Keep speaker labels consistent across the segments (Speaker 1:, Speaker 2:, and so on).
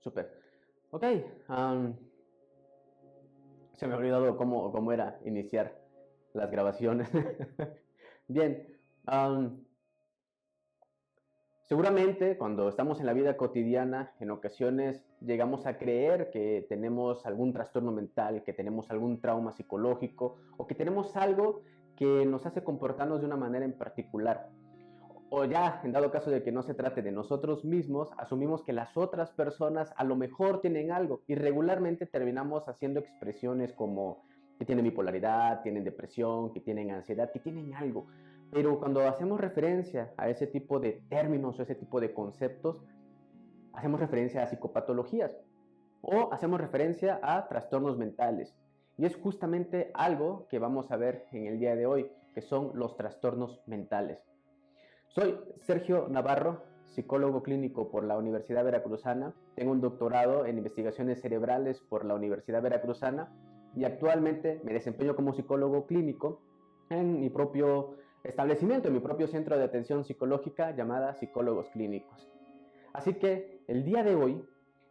Speaker 1: Súper. Ok. am, Se me ha olvidado cómo era iniciar las grabaciones. Bien. am, Seguramente cuando estamos en la vida cotidiana, en ocasiones llegamos a creer que tenemos algún trastorno mental, que tenemos algún trauma psicológico o que tenemos algo que nos hace comportarnos de una manera en particular. O ya, en dado caso de que no se trate de nosotros mismos, asumimos que las otras personas a lo mejor tienen algo y regularmente terminamos haciendo expresiones como que tienen bipolaridad, tienen depresión, que tienen ansiedad, que tienen algo. Pero cuando hacemos referencia a ese tipo de términos o ese tipo de conceptos, hacemos referencia a psicopatologías o hacemos referencia a trastornos mentales. Y es justamente algo que vamos a ver en el día de hoy, que son los trastornos mentales. Soy Sergio Navarro, psicólogo clínico por la Universidad Veracruzana. Tengo un doctorado en investigaciones cerebrales por la Universidad Veracruzana y actualmente me desempeño como psicólogo clínico en mi propio establecimiento, en mi propio centro de atención psicológica llamada Psicólogos Clínicos. Así que el día de hoy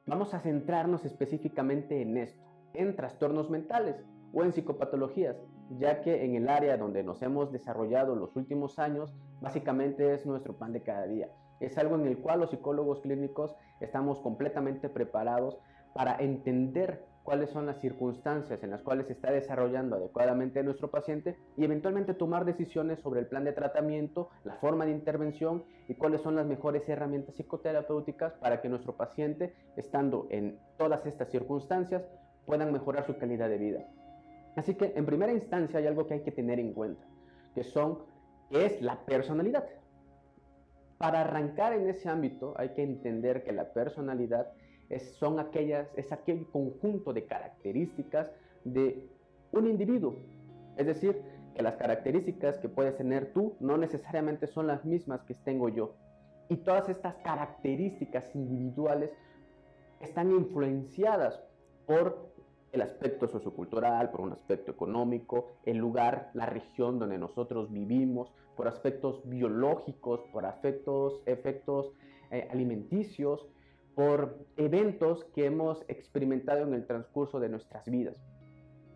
Speaker 1: vamos a centrarnos específicamente en esto, en trastornos mentales o en psicopatologías, ya que en el área donde nos hemos desarrollado los últimos años, básicamente es nuestro pan de cada día. Es algo en el cual los psicólogos clínicos estamos completamente preparados para entender cuáles son las circunstancias en las cuales se está desarrollando adecuadamente nuestro paciente y eventualmente tomar decisiones sobre el plan de tratamiento, la forma de intervención y cuáles son las mejores herramientas psicoterapéuticas para que nuestro paciente, estando en todas estas circunstancias, puedan mejorar su calidad de vida. Así que en primera instancia hay algo que hay que tener en cuenta, que es la personalidad. Para arrancar en ese ámbito hay que entender que la personalidad es aquel conjunto de características de un individuo. Es decir, que las características que puedes tener tú no necesariamente son las mismas que tengo yo. Y todas estas características individuales están influenciadas por el aspecto sociocultural, por un aspecto económico, el lugar, la región donde nosotros vivimos, por aspectos biológicos, por efectos alimenticios, por eventos que hemos experimentado en el transcurso de nuestras vidas.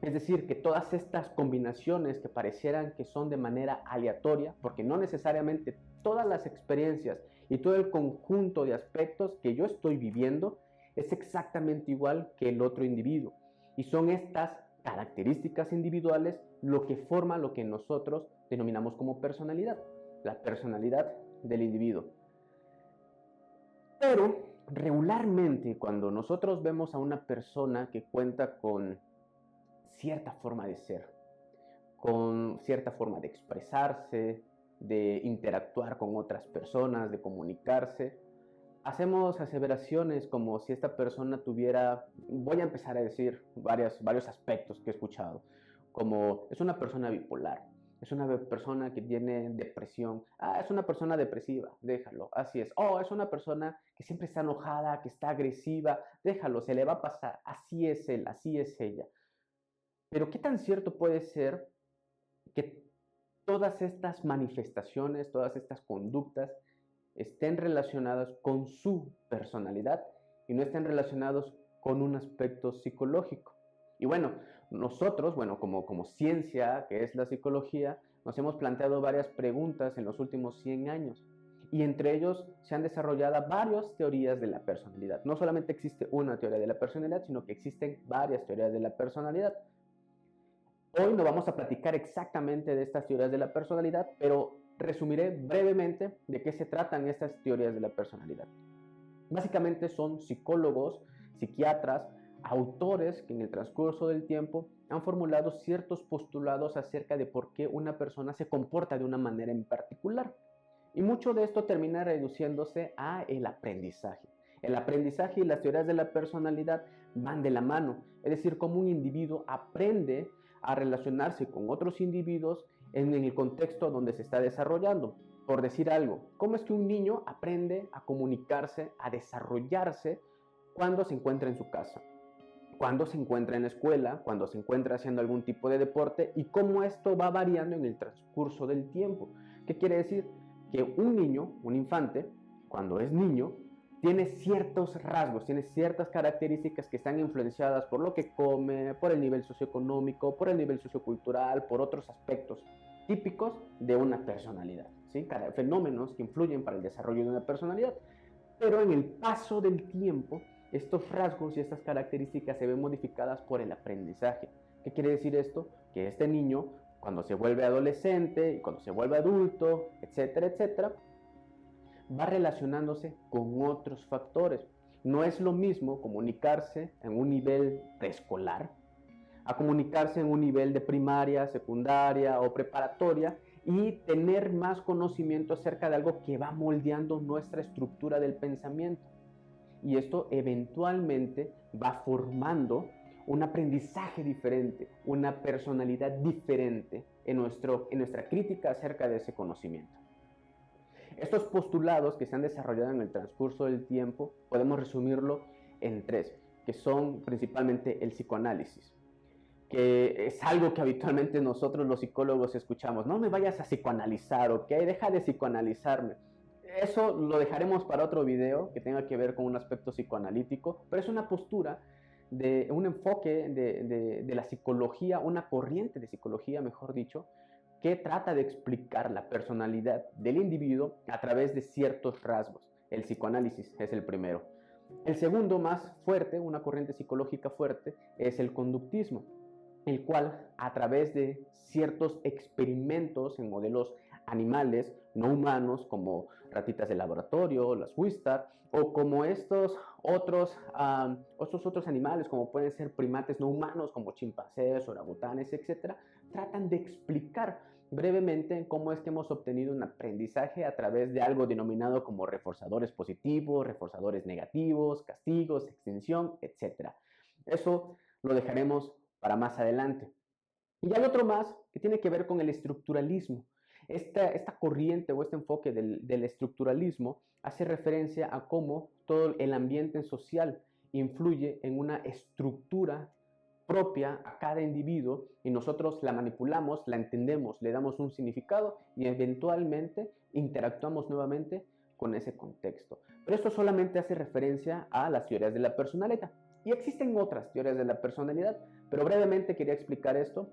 Speaker 1: Es decir, que todas estas combinaciones que parecieran que son de manera aleatoria, porque no necesariamente todas las experiencias y todo el conjunto de aspectos que yo estoy viviendo es exactamente igual que el otro individuo. Y son estas características individuales lo que forma lo que nosotros denominamos como personalidad, la personalidad del individuo. Pero regularmente cuando nosotros vemos a una persona que cuenta con cierta forma de ser, con cierta forma de expresarse, de interactuar con otras personas, de comunicarse, hacemos aseveraciones como si esta persona tuviera, voy a empezar a decir varios aspectos que he escuchado, como es una persona bipolar, es una persona que tiene depresión, es una persona depresiva, déjalo, así es, es una persona que siempre está enojada, que está agresiva, déjalo, se le va a pasar, así es él, así es ella. Pero ¿qué tan cierto puede ser que todas estas manifestaciones, todas estas conductas estén relacionadas con su personalidad y no estén relacionados con un aspecto psicológico? Y bueno, nosotros, como ciencia, que es la psicología, nos hemos planteado varias preguntas en los últimos 100 años. Y entre ellos se han desarrollado varias teorías de la personalidad. No solamente existe una teoría de la personalidad, sino que existen varias teorías de la personalidad. Hoy no vamos a platicar exactamente de estas teorías de la personalidad, pero resumiré brevemente de qué se tratan estas teorías de la personalidad. Básicamente son psicólogos, psiquiatras, autores que en el transcurso del tiempo han formulado ciertos postulados acerca de por qué una persona se comporta de una manera en particular. Y mucho de esto termina reduciéndose a el aprendizaje. El aprendizaje y las teorías de la personalidad van de la mano, es decir, cómo un individuo aprende a relacionarse con otros individuos en el contexto donde se está desarrollando. Por decir algo, ¿cómo es que un niño aprende a comunicarse, a desarrollarse cuando se encuentra en su casa? Cuando se encuentra en la escuela, cuando se encuentra haciendo algún tipo de deporte y cómo esto va variando en el transcurso del tiempo. ¿Qué quiere decir? Que un niño, un infante, cuando es niño, tiene ciertos rasgos, tiene ciertas características que están influenciadas por lo que come, por el nivel socioeconómico, por el nivel sociocultural, por otros aspectos típicos de una personalidad, ¿sí? Fenómenos que influyen para el desarrollo de una personalidad. Pero en el paso del tiempo, estos rasgos y estas características se ven modificadas por el aprendizaje. ¿Qué quiere decir esto? Que este niño, cuando se vuelve adolescente y cuando se vuelve adulto, etcétera, etcétera, va relacionándose con otros factores. No es lo mismo comunicarse en un nivel preescolar a comunicarse en un nivel de primaria, secundaria o preparatoria y tener más conocimiento acerca de algo que va moldeando nuestra estructura del pensamiento. Y esto eventualmente va formando un aprendizaje diferente, una personalidad diferente en nuestra crítica acerca de ese conocimiento. Estos postulados que se han desarrollado en el transcurso del tiempo podemos resumirlo en tres, que son principalmente el psicoanálisis, que es algo que habitualmente nosotros los psicólogos escuchamos: no me vayas a psicoanalizar, ¿ok? Deja de psicoanalizarme. Eso lo dejaremos para otro video que tenga que ver con un aspecto psicoanalítico, pero es una postura, de un enfoque de la psicología, una corriente de psicología, mejor dicho, que trata de explicar la personalidad del individuo a través de ciertos rasgos. El psicoanálisis es el primero. El segundo, más fuerte, una corriente psicológica fuerte, es el conductismo, el cual a través de ciertos experimentos en modelos animales no humanos, como ratitas de laboratorio, las Wistar, o como estos otros animales, como pueden ser primates no humanos, como chimpancés, orangutanes, etc., tratan de explicar brevemente cómo es que hemos obtenido un aprendizaje a través de algo denominado como reforzadores positivos, reforzadores negativos, castigos, extinción, etc. Eso lo dejaremos para más adelante. Y hay otro más que tiene que ver con el estructuralismo. Esta corriente o este enfoque del estructuralismo hace referencia a cómo todo el ambiente social influye en una estructura propia a cada individuo y nosotros la manipulamos, la entendemos, le damos un significado y eventualmente interactuamos nuevamente con ese contexto. Pero esto solamente hace referencia a las teorías de la personalidad. Y existen otras teorías de la personalidad, pero brevemente quería explicar esto.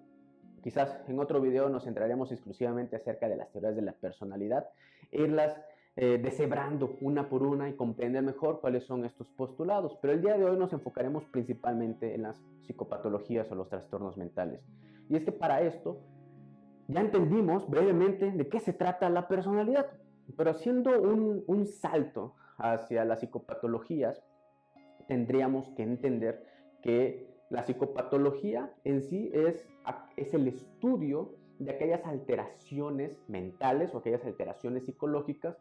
Speaker 1: Quizás en otro video nos centraremos exclusivamente acerca de las teorías de la personalidad, irlas deshebrando una por una y comprender mejor cuáles son estos postulados. Pero el día de hoy nos enfocaremos principalmente en las psicopatologías o los trastornos mentales. Y es que para esto ya entendimos brevemente de qué se trata la personalidad, pero haciendo un salto hacia las psicopatologías, tendríamos que entender que la psicopatología en sí es el estudio de aquellas alteraciones mentales o aquellas alteraciones psicológicas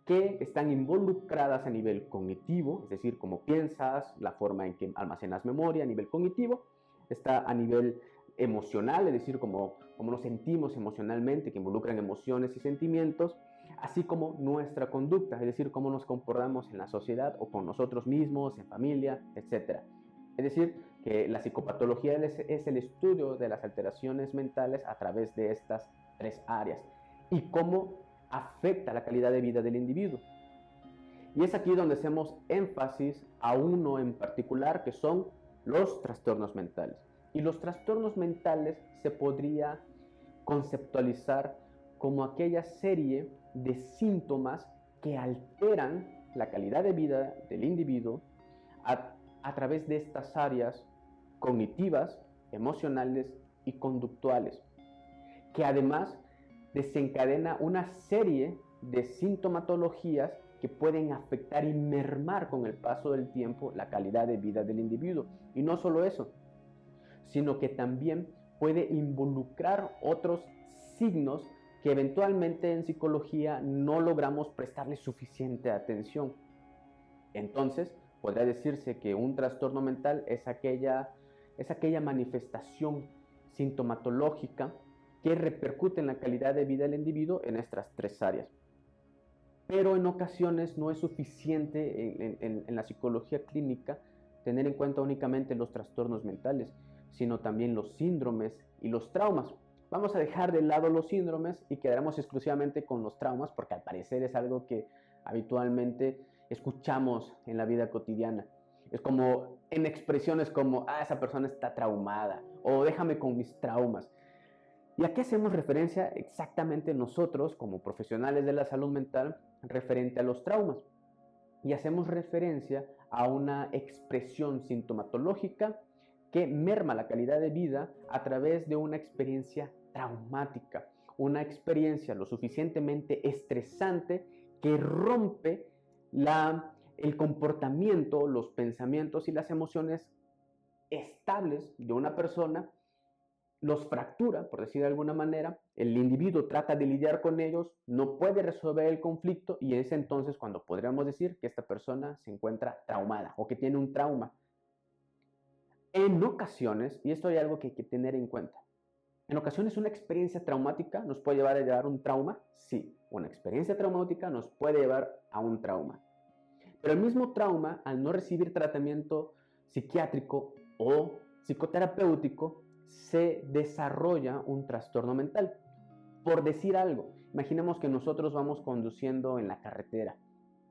Speaker 1: que están involucradas a nivel cognitivo, es decir, cómo piensas, la forma en que almacenas memoria a nivel cognitivo, está a nivel emocional, es decir, cómo nos sentimos emocionalmente, que involucran emociones y sentimientos, así como nuestra conducta, es decir, cómo nos comportamos en la sociedad o con nosotros mismos, en familia, etc. Es decir, que la psicopatología es el estudio de las alteraciones mentales a través de estas tres áreas y cómo afecta la calidad de vida del individuo. Y es aquí donde hacemos énfasis a uno en particular, que son los trastornos mentales. Y los trastornos mentales se podría conceptualizar como aquella serie de síntomas que alteran la calidad de vida del individuo a través de estas áreas cognitivas, emocionales y conductuales, que además desencadena una serie de sintomatologías que pueden afectar y mermar con el paso del tiempo la calidad de vida del individuo. Y no solo eso, sino que también puede involucrar otros signos que eventualmente en psicología no logramos prestarle suficiente atención. Entonces, podría decirse que un trastorno mental es aquella manifestación sintomatológica que repercute en la calidad de vida del individuo en estas tres áreas. Pero en ocasiones no es suficiente en la psicología clínica tener en cuenta únicamente los trastornos mentales, sino también los síndromes y los traumas. Vamos a dejar de lado los síndromes y quedaremos exclusivamente con los traumas, porque al parecer es algo que habitualmente escuchamos en la vida cotidiana. Es como en expresiones como, esa persona está traumada, o déjame con mis traumas. ¿Y a qué hacemos referencia exactamente nosotros como profesionales de la salud mental referente a los traumas? Y hacemos referencia a una expresión sintomatológica que merma la calidad de vida a través de una experiencia traumática, una experiencia lo suficientemente estresante que rompe el comportamiento, los pensamientos y las emociones estables de una persona, los fractura, por decir de alguna manera, el individuo trata de lidiar con ellos, no puede resolver el conflicto y es entonces cuando podríamos decir que esta persona se encuentra traumada o que tiene un trauma. En ocasiones, y esto hay algo que hay que tener en cuenta, en ocasiones una experiencia traumática nos puede llevar a llevar un trauma, sí, una experiencia traumática nos puede llevar a un trauma. Pero el mismo trauma, al no recibir tratamiento psiquiátrico o psicoterapéutico, se desarrolla un trastorno mental. Por decir algo, imaginemos que nosotros vamos conduciendo en la carretera,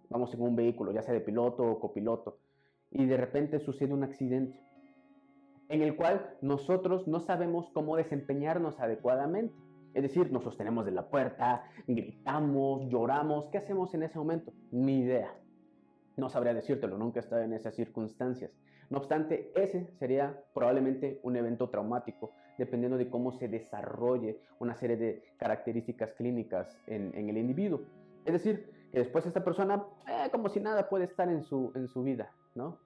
Speaker 1: vamos en un vehículo, ya sea de piloto o copiloto, y de repente sucede un accidente en el cual nosotros no sabemos cómo desempeñarnos adecuadamente. Es decir, nos sostenemos de la puerta, gritamos, lloramos. ¿Qué hacemos en ese momento? Ni idea. No sabría decírtelo, nunca he estado en esas circunstancias. No obstante, ese sería probablemente un evento traumático, dependiendo de cómo se desarrolle una serie de características clínicas en el individuo. Es decir, que después esta persona, como si nada, puede estar en su vida, ¿no?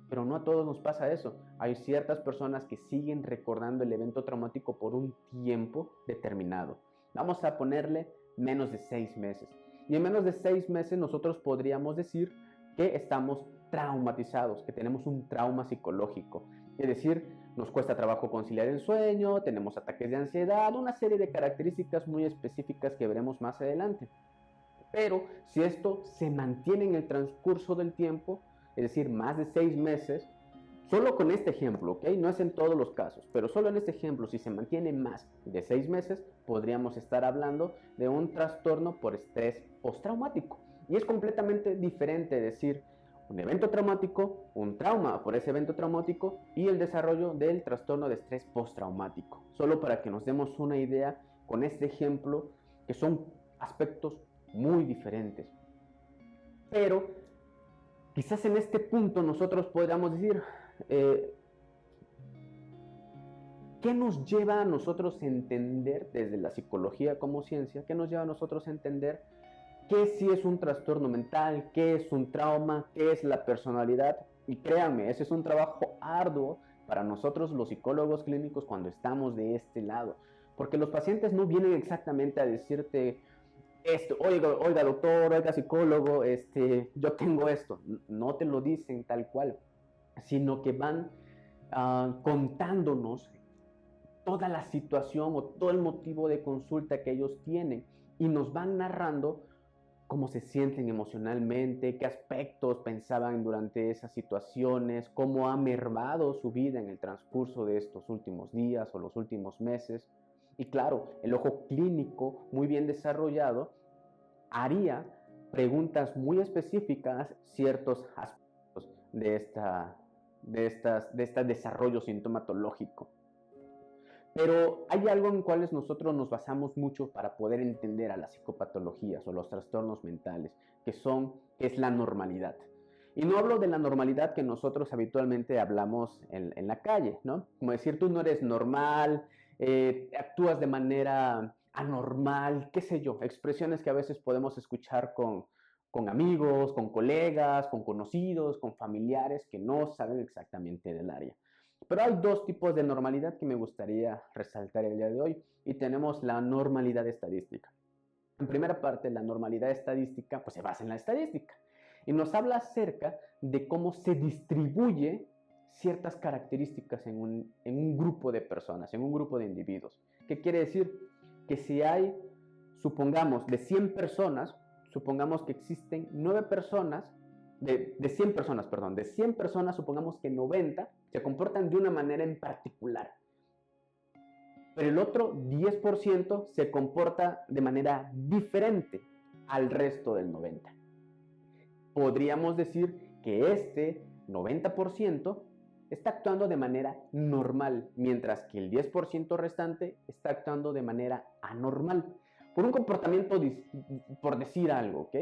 Speaker 1: Pero no a todos nos pasa eso. Hay ciertas personas que siguen recordando el evento traumático por un tiempo determinado. Vamos a ponerle menos de 6 meses. Y en menos de 6 meses nosotros podríamos decir que estamos traumatizados, que tenemos un trauma psicológico. Es decir, nos cuesta trabajo conciliar el sueño, tenemos ataques de ansiedad, una serie de características muy específicas que veremos más adelante. Pero si esto se mantiene en el transcurso del tiempo, es decir, más de 6 meses, solo con este ejemplo, ¿ok? No es en todos los casos, pero solo en este ejemplo, si se mantiene más de 6 meses, podríamos estar hablando de un trastorno por estrés postraumático. Y es completamente diferente decir un evento traumático, un trauma por ese evento traumático y el desarrollo del trastorno de estrés postraumático. Solo para que nos demos una idea con este ejemplo, que son aspectos muy diferentes. Pero quizás en este punto nosotros podríamos decir, ¿qué nos lleva a nosotros a entender desde la psicología como ciencia? ¿Qué nos lleva a nosotros a entender qué sí es un trastorno mental, qué es un trauma, qué es la personalidad? Y créanme, ese es un trabajo arduo para nosotros los psicólogos clínicos cuando estamos de este lado. Porque los pacientes no vienen exactamente a decirte, oiga doctor, oiga psicólogo, yo tengo esto. No te lo dicen tal cual, sino que van contándonos toda la situación o todo el motivo de consulta que ellos tienen y nos van narrando cómo se sienten emocionalmente, qué aspectos pensaban durante esas situaciones, cómo ha mermado su vida en el transcurso de estos últimos días o los últimos meses. Y claro, el ojo clínico muy bien desarrollado haría preguntas muy específicas, ciertos aspectos de este desarrollo sintomatológico. Pero hay algo en cuales nosotros nos basamos mucho para poder entender a las psicopatologías o los trastornos mentales, que es la normalidad. Y no hablo de la normalidad que nosotros habitualmente hablamos en la calle, ¿no? Como decir, tú no eres normal, actúas de manera anormal, qué sé yo, expresiones que a veces podemos escuchar con amigos, con colegas, con conocidos, con familiares que no saben exactamente del área. Pero hay dos tipos de normalidad que me gustaría resaltar el día de hoy y tenemos la normalidad estadística. En primera parte, la normalidad estadística pues se basa en la estadística y nos habla acerca de cómo se distribuye ciertas características en un grupo de personas, en un grupo de individuos. ¿Qué quiere decir? Que si hay, supongamos, de 100 personas, supongamos que existen 9 personas, de 100 personas, perdón, de 100 personas, supongamos que 90 se comportan de una manera en particular. Pero el otro 10% se comporta de manera diferente al resto del 90%. podríamos decir que este 90% está actuando de manera normal, mientras que el 10% restante está actuando de manera anormal, por un comportamiento, por decir algo, ¿ok?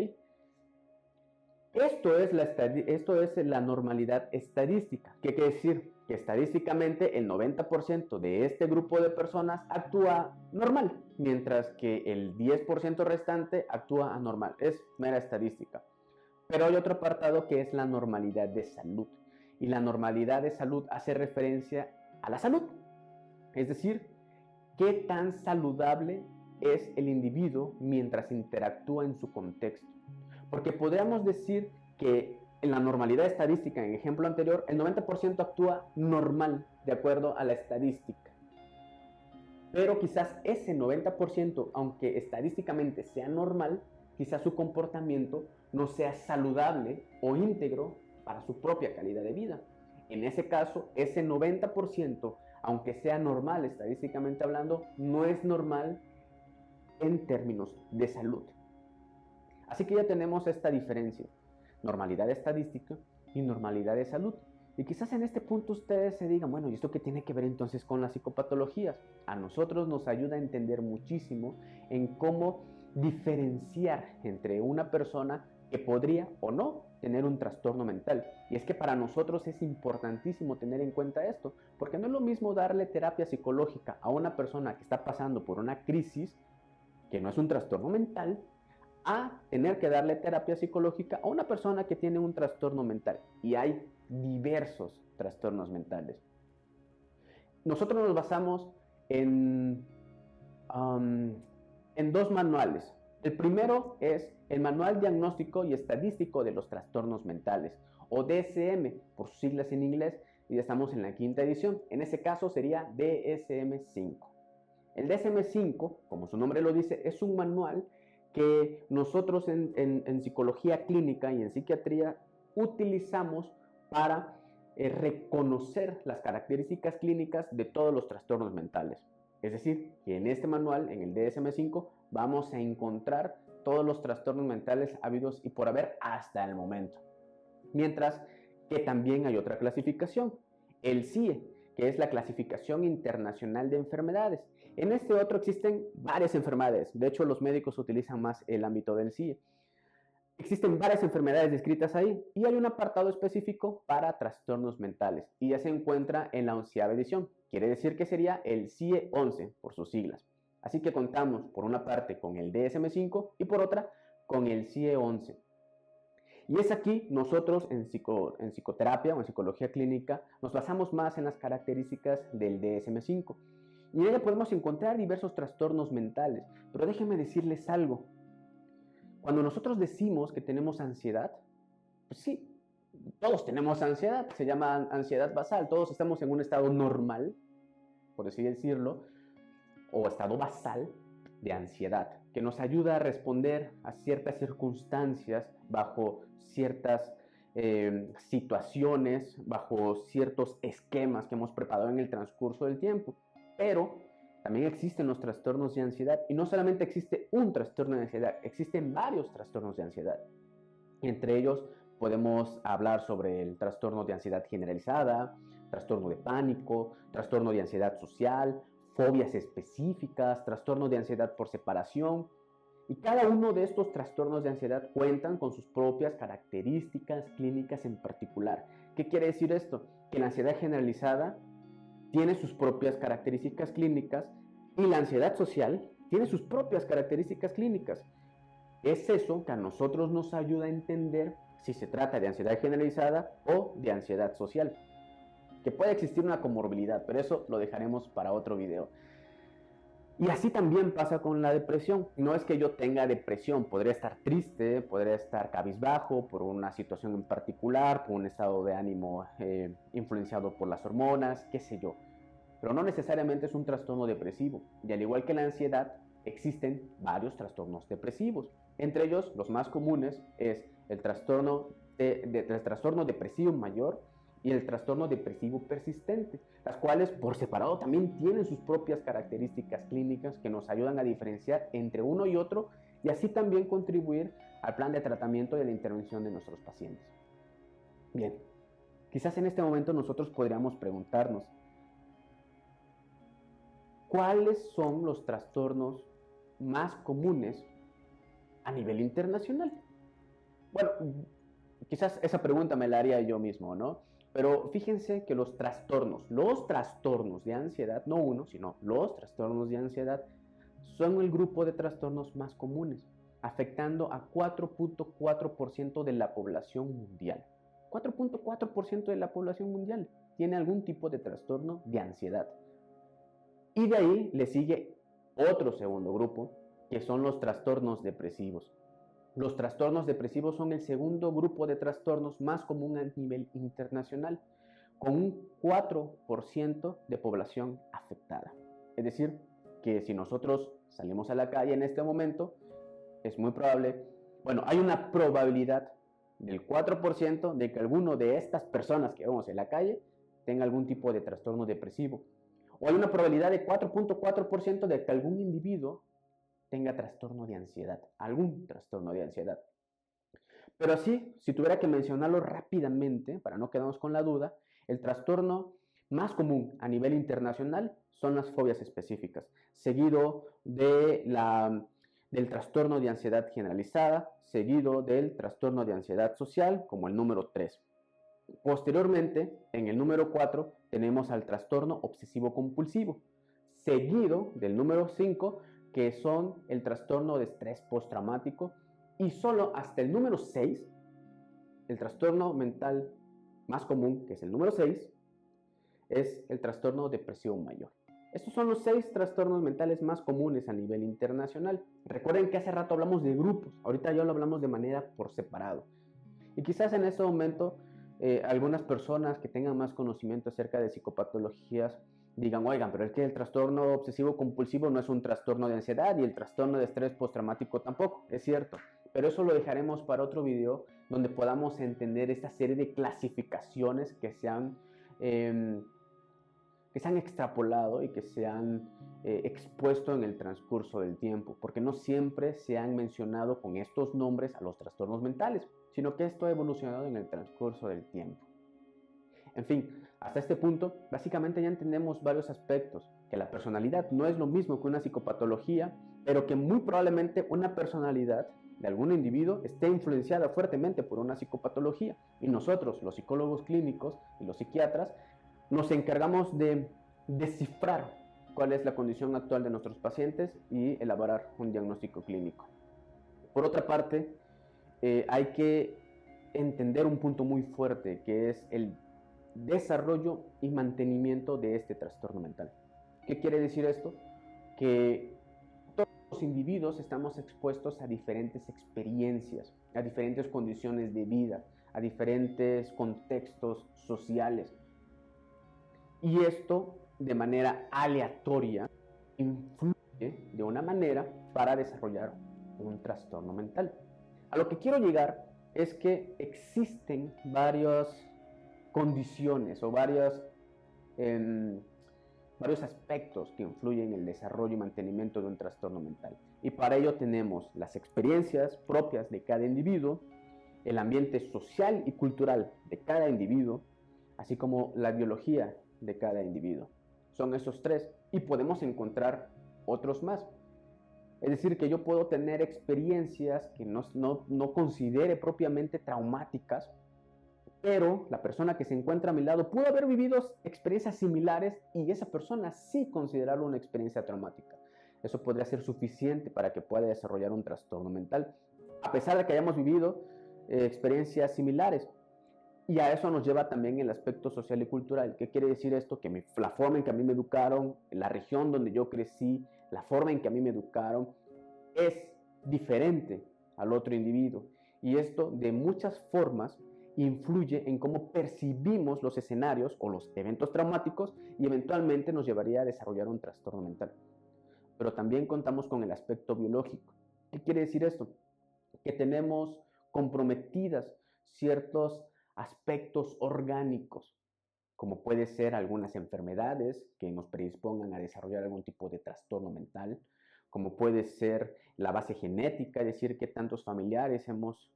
Speaker 1: Esto es la normalidad estadística. ¿Qué quiere decir? Que estadísticamente el 90% de este grupo de personas actúa normal, mientras que el 10% restante actúa anormal. Es mera estadística. Pero hay otro apartado que es la normalidad de salud. Y la normalidad de salud hace referencia a la salud. Es decir, qué tan saludable es el individuo mientras interactúa en su contexto. Porque podríamos decir que en la normalidad estadística, en el ejemplo anterior, el 90% actúa normal, de acuerdo a la estadística. Pero quizás ese 90%, aunque estadísticamente sea normal, quizás su comportamiento no sea saludable o íntegro para su propia calidad de vida. En ese caso, ese 90%, aunque sea normal estadísticamente hablando, no es normal en términos de salud. Así que ya tenemos esta diferencia, normalidad estadística y normalidad de salud. Y quizás en este punto ustedes se digan, bueno, ¿y esto qué tiene que ver entonces con las psicopatologías? A nosotros nos ayuda a entender muchísimo en cómo diferenciar entre una persona que podría o no tener un trastorno mental. Y es que para nosotros es importantísimo tener en cuenta esto, porque no es lo mismo darle terapia psicológica a una persona que está pasando por una crisis, que no es un trastorno mental, a tener que darle terapia psicológica a una persona que tiene un trastorno mental. Y hay diversos trastornos mentales. Nosotros nos basamos en dos manuales. El primero es el Manual Diagnóstico y Estadístico de los Trastornos Mentales, o DSM, por sus siglas en inglés, y ya estamos en la 5ª edición. En ese caso sería DSM-5. El DSM-5, como su nombre lo dice, es un manual que nosotros en psicología clínica y en psiquiatría utilizamos para reconocer las características clínicas de todos los trastornos mentales. Es decir, que en este manual, en el DSM-5, vamos a encontrar todos los trastornos mentales habidos y por haber hasta el momento. Mientras que también hay otra clasificación, el CIE, que es la Clasificación Internacional de Enfermedades. En este otro existen varias enfermedades. De hecho, los médicos utilizan más el ámbito del CIE. Existen varias enfermedades descritas ahí y hay un apartado específico para trastornos mentales y ya se encuentra en la 11ª edición. Quiere decir que sería el CIE 11 por sus siglas. Así que contamos por una parte con el DSM-5 y por otra con el CIE 11. Y es aquí nosotros en psicoterapia o en psicología clínica nos basamos más en las características del DSM-5. Y en ella podemos encontrar diversos trastornos mentales. Pero déjenme decirles algo. Cuando nosotros decimos que tenemos ansiedad, pues sí, todos tenemos ansiedad, se llama ansiedad basal, todos estamos en un estado normal, por así decirlo, o estado basal de ansiedad, que nos ayuda a responder a ciertas circunstancias bajo ciertas situaciones, bajo ciertos esquemas que hemos preparado en el transcurso del tiempo. Pero también existen los trastornos de ansiedad y no solamente existe un trastorno de ansiedad, existen varios trastornos de ansiedad. Entre ellos podemos hablar sobre el trastorno de ansiedad generalizada, trastorno de pánico, trastorno de ansiedad social, fobias específicas, trastorno de ansiedad por separación. Y cada uno de estos trastornos de ansiedad cuentan con sus propias características clínicas en particular. ¿Qué quiere decir esto? Que la ansiedad generalizada tiene sus propias características clínicas y la ansiedad social tiene sus propias características clínicas. Es eso que a nosotros nos ayuda a entender si se trata de ansiedad generalizada o de ansiedad social. Que puede existir una comorbilidad, pero eso lo dejaremos para otro video. Y así también pasa con la depresión. No es que yo tenga depresión, podría estar triste, podría estar cabizbajo por una situación en particular, por un estado de ánimo influenciado por las hormonas, qué sé yo. Pero no necesariamente es un trastorno depresivo. Y al igual que la ansiedad, existen varios trastornos depresivos. Entre ellos, los más comunes es el trastorno depresivo mayor y el trastorno depresivo persistente, las cuales por separado también tienen sus propias características clínicas que nos ayudan a diferenciar entre uno y otro y así también contribuir al plan de tratamiento y a la intervención de nuestros pacientes. Bien, quizás en este momento nosotros podríamos preguntarnos, ¿cuáles son los trastornos más comunes a nivel internacional? Bueno, quizás esa pregunta me la haría yo mismo, ¿no? Pero fíjense que los trastornos de ansiedad, no uno, sino los trastornos de ansiedad, son el grupo de trastornos más comunes, afectando a 4.4% de la población mundial. 4.4% de la población mundial tiene algún tipo de trastorno de ansiedad. Y de ahí le sigue otro segundo grupo, que son los trastornos depresivos. Los trastornos depresivos son el segundo grupo de trastornos más común a nivel internacional, con un 4% de población afectada. Es decir, que si nosotros salimos a la calle en este momento, es muy probable, bueno, hay una probabilidad del 4% de que alguno de estas personas que vemos en la calle tenga algún tipo de trastorno depresivo. O hay una probabilidad de 4.4% de que algún individuo tenga trastorno de ansiedad, algún trastorno de ansiedad. Pero así, si tuviera que mencionarlo rápidamente, para no quedarnos con la duda, el trastorno más común a nivel internacional son las fobias específicas, seguido del trastorno de ansiedad generalizada, seguido del trastorno de ansiedad social como el número 3. Posteriormente, en el número 4, tenemos al trastorno obsesivo compulsivo, seguido del número 5, que son el trastorno de estrés postraumático, y solo hasta el número 6, el trastorno mental más común, que es el número 6, es el trastorno depresivo mayor. Estos son los 6 trastornos mentales más comunes a nivel internacional. Recuerden que hace rato hablamos de grupos, ahorita ya lo hablamos de manera por separado. Y quizás en este momento algunas personas que tengan más conocimiento acerca de psicopatologías digan, oigan, pero es que el trastorno obsesivo compulsivo no es un trastorno de ansiedad y el trastorno de estrés postraumático tampoco, es cierto. Pero eso lo dejaremos para otro video donde podamos entender esta serie de clasificaciones que se han extrapolado y que se han expuesto en el transcurso del tiempo, porque no siempre se han mencionado con estos nombres a los trastornos mentales, sino que esto ha evolucionado en el transcurso del tiempo. En fin, hasta este punto, básicamente ya entendemos varios aspectos, que la personalidad no es lo mismo que una psicopatología, pero que muy probablemente una personalidad de algún individuo esté influenciada fuertemente por una psicopatología, y nosotros, los psicólogos clínicos y los psiquiatras, nos encargamos de descifrar cuál es la condición actual de nuestros pacientes y elaborar un diagnóstico clínico. Por otra parte, hay que entender un punto muy fuerte, que es el desarrollo y mantenimiento de este trastorno mental. ¿Qué quiere decir esto? Que todos los individuos estamos expuestos a diferentes experiencias, a diferentes condiciones de vida, a diferentes contextos sociales. Y esto, de manera aleatoria, influye de una manera para desarrollar un trastorno mental. A lo que quiero llegar es que existen varias condiciones o varios aspectos que influyen en el desarrollo y mantenimiento de un trastorno mental. Y para ello tenemos las experiencias propias de cada individuo, el ambiente social y cultural de cada individuo, así como la biología de cada individuo. Son esos 3 y podemos encontrar otros más. Es decir, que yo puedo tener experiencias que no considere propiamente traumáticas, pero la persona que se encuentra a mi lado pudo haber vivido experiencias similares y esa persona sí considerarlo una experiencia traumática. Eso podría ser suficiente para que pueda desarrollar un trastorno mental, a pesar de que hayamos vivido experiencias similares. Y a eso nos lleva también el aspecto social y cultural. ¿Qué quiere decir esto? Que la forma en que a mí me educaron, la región donde yo crecí, la forma en que a mí me educaron, es diferente al otro individuo. Y esto de muchas formas influye en cómo percibimos los escenarios o los eventos traumáticos y eventualmente nos llevaría a desarrollar un trastorno mental. Pero también contamos con el aspecto biológico. ¿Qué quiere decir esto? Que tenemos comprometidas ciertos aspectos orgánicos, como puede ser algunas enfermedades que nos predispongan a desarrollar algún tipo de trastorno mental, como puede ser la base genética, es decir, qué tantos familiares hemos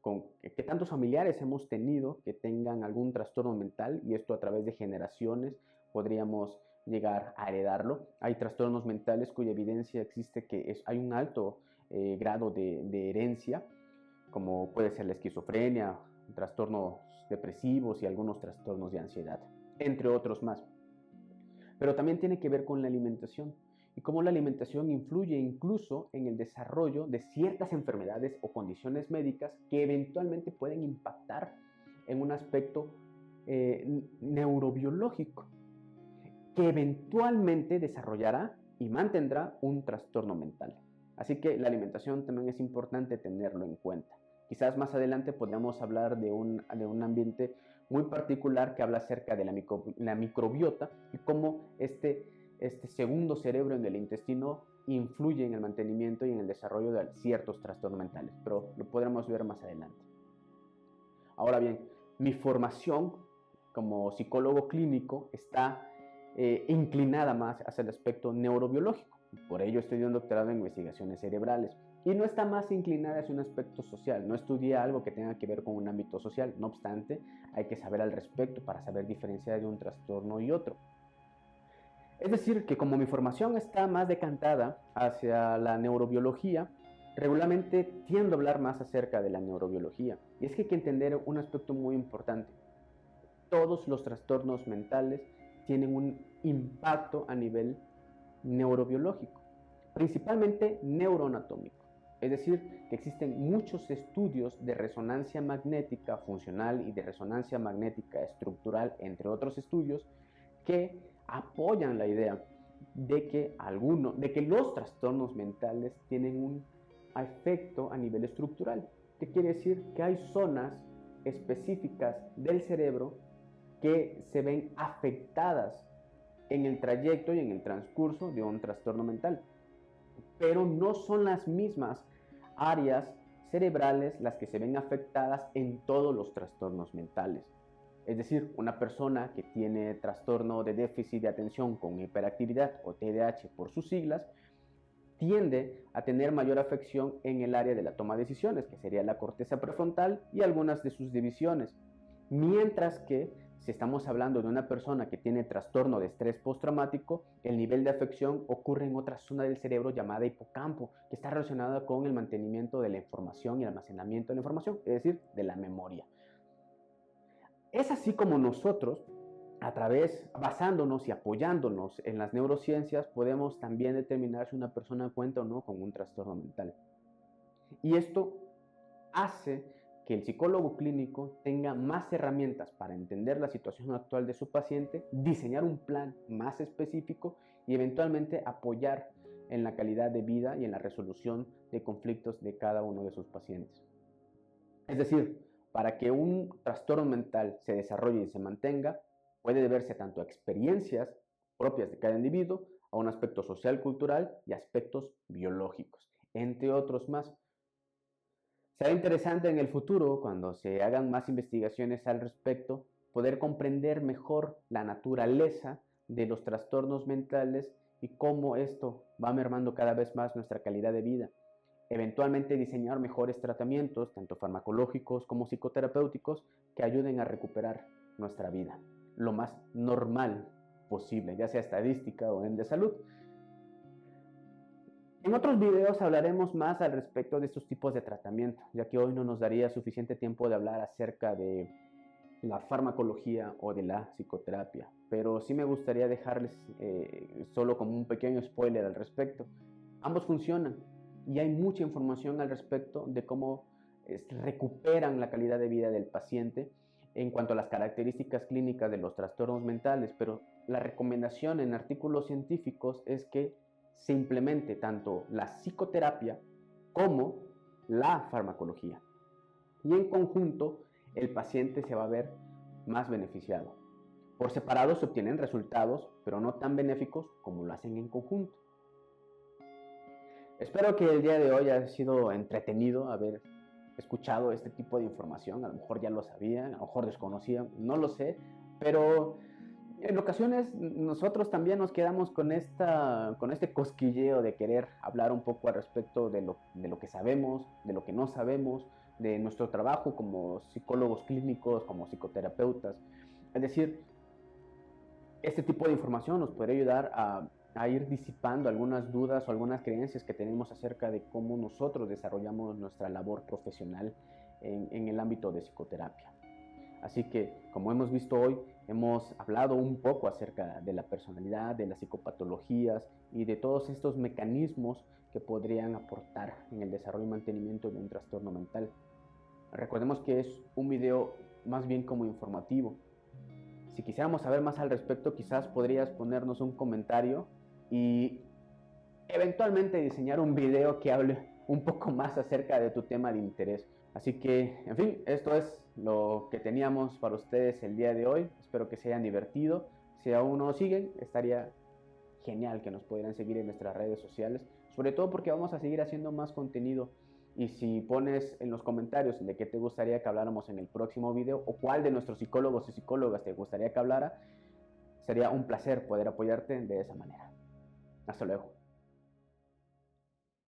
Speaker 1: tenido que tengan algún trastorno mental, y esto a través de generaciones podríamos llegar a heredarlo. Hay trastornos mentales cuya evidencia existe que hay un alto grado de herencia, como puede ser la esquizofrenia, trastornos depresivos y algunos trastornos de ansiedad, entre otros más. Pero también tiene que ver con la alimentación y cómo la alimentación influye incluso en el desarrollo de ciertas enfermedades o condiciones médicas que eventualmente pueden impactar en un aspecto neurobiológico, que eventualmente desarrollará y mantendrá un trastorno mental. Así que la alimentación también es importante tenerlo en cuenta. Quizás más adelante podríamos hablar de un ambiente muy particular que habla acerca de la microbiota y cómo este segundo cerebro en el intestino influye en el mantenimiento y en el desarrollo de ciertos trastornos mentales, pero lo podremos ver más adelante. Ahora bien, mi formación como psicólogo clínico está inclinada más hacia el aspecto neurobiológico. Por ello estudié un doctorado en investigaciones cerebrales y no está más inclinada hacia un aspecto social. No estudié algo que tenga que ver con un ámbito social. No obstante, hay que saber al respecto para saber diferenciar de un trastorno y otro. Es decir, que como mi formación está más decantada hacia la neurobiología, regularmente tiendo a hablar más acerca de la neurobiología. Y es que hay que entender un aspecto muy importante. Todos los trastornos mentales tienen un impacto a nivel neurobiológico, principalmente neuroanatómico. Es decir, que existen muchos estudios de resonancia magnética funcional y de resonancia magnética estructural, entre otros estudios, que apoyan la idea de que los trastornos mentales tienen un efecto a nivel estructural. ¿Qué quiere decir? Que hay zonas específicas del cerebro que se ven afectadas en el trayecto y en el transcurso de un trastorno mental. Pero no son las mismas áreas cerebrales las que se ven afectadas en todos los trastornos mentales. Es decir, una persona que tiene trastorno de déficit de atención con hiperactividad o TDAH por sus siglas, tiende a tener mayor afección en el área de la toma de decisiones, que sería la corteza prefrontal y algunas de sus divisiones. Mientras que si estamos hablando de una persona que tiene trastorno de estrés postraumático, el nivel de afección ocurre en otra zona del cerebro llamada hipocampo, que está relacionada con el mantenimiento de la información y el almacenamiento de la información, es decir, de la memoria. Es así como nosotros, basándonos y apoyándonos en las neurociencias, podemos también determinar si una persona cuenta o no con un trastorno mental. Y esto hace que el psicólogo clínico tenga más herramientas para entender la situación actual de su paciente, diseñar un plan más específico y eventualmente apoyar en la calidad de vida y en la resolución de conflictos de cada uno de sus pacientes. Es decir, para que un trastorno mental se desarrolle y se mantenga, puede deberse tanto a experiencias propias de cada individuo, a un aspecto social, cultural y aspectos biológicos, entre otros más. Será interesante en el futuro, cuando se hagan más investigaciones al respecto, poder comprender mejor la naturaleza de los trastornos mentales y cómo esto va mermando cada vez más nuestra calidad de vida. Eventualmente diseñar mejores tratamientos, tanto farmacológicos como psicoterapéuticos, que ayuden a recuperar nuestra vida lo más normal posible, ya sea estadística o en de salud. En otros videos hablaremos más al respecto de estos tipos de tratamiento, ya que hoy no nos daría suficiente tiempo de hablar acerca de la farmacología o de la psicoterapia, pero sí me gustaría dejarles solo como un pequeño spoiler al respecto. Ambos funcionan y hay mucha información al respecto de cómo recuperan la calidad de vida del paciente en cuanto a las características clínicas de los trastornos mentales, pero la recomendación en artículos científicos es que se implemente tanto la psicoterapia como la farmacología. Y en conjunto, el paciente se va a ver más beneficiado. Por separado se obtienen resultados, pero no tan benéficos como lo hacen en conjunto. Espero que el día de hoy haya sido entretenido haber escuchado este tipo de información. A lo mejor ya lo sabían, a lo mejor desconocían, no lo sé, pero En ocasiones nosotros también nos quedamos con este cosquilleo de querer hablar un poco al respecto de lo que sabemos, de lo que no sabemos, de nuestro trabajo como psicólogos clínicos, como psicoterapeutas. Es decir, este tipo de información nos puede ayudar a ir disipando algunas dudas o algunas creencias que tenemos acerca de cómo nosotros desarrollamos nuestra labor profesional en el ámbito de psicoterapia. Así que, como hemos visto hoy, hemos hablado un poco acerca de la personalidad, de las psicopatologías y de todos estos mecanismos que podrían aportar en el desarrollo y mantenimiento de un trastorno mental. Recordemos que es un video más bien como informativo. Si quisiéramos saber más al respecto, quizás podrías ponernos un comentario y eventualmente diseñar un video que hable un poco más acerca de tu tema de interés. Así que, en fin, esto es lo que teníamos para ustedes el día de hoy. Espero que se hayan divertido. Si aún no nos siguen, estaría genial que nos pudieran seguir en nuestras redes sociales, sobre todo porque vamos a seguir haciendo más contenido. Y si pones en los comentarios de qué te gustaría que habláramos en el próximo video o cuál de nuestros psicólogos y psicólogas te gustaría que hablara, sería un placer poder apoyarte de esa manera. Hasta luego.